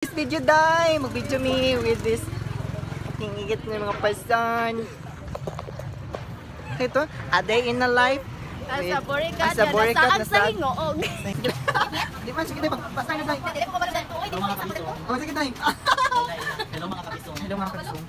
This video day, mag-video me with this hingigit ng mga person. Ito, a day in a life. Asa borikat Asa borikat na sa hingoog. Di ba, sige tayo, pasay na tayo. Oh, sige tayo. Hello mga kabisong. Hello mga kabisong.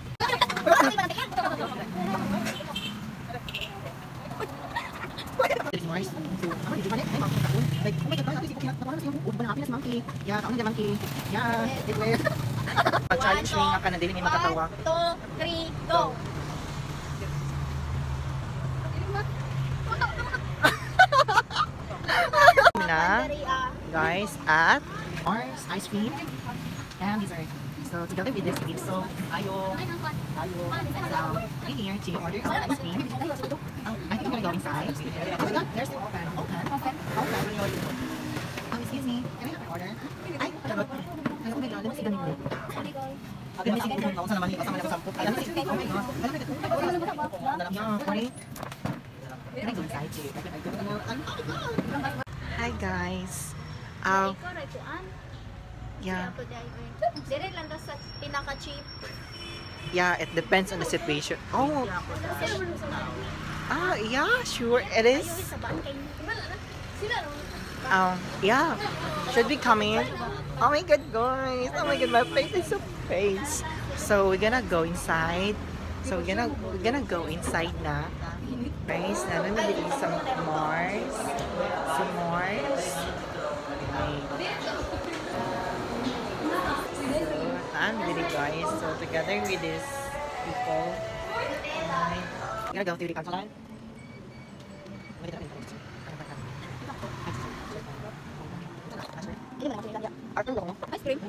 Challenge me nga ka na dili may makatawa. 1, 2, 3, go! Na, guys, at Mars Ice Cream and dessert. So together with this pizza, ayo here to order our ice cream. I think I'm gonna go inside. Oh my god, there's the open. Excuse me, can I have an order? Ay, karot. Ay, oh my god, let's see the menu. Again, may siguro ako sa naman ito. Sama na ko sampok. Alam mo, oh my god. Alam mo, yeah, sorry. Can I go inside too? Hi guys. Yeah. Dire lang daw sa pinaka-cheap. Yeah, it depends on the situation. Oh. Yeah, sure it is. Yeah. Should be coming. Oh my god, guys. Oh my god, my face is so face. So we're gonna go inside. So we're gonna go inside na. Guys, namimili some Mars. Some Mars. I'm really guys. So together with these people, I'm gonna go to the kansalan. Ice cream.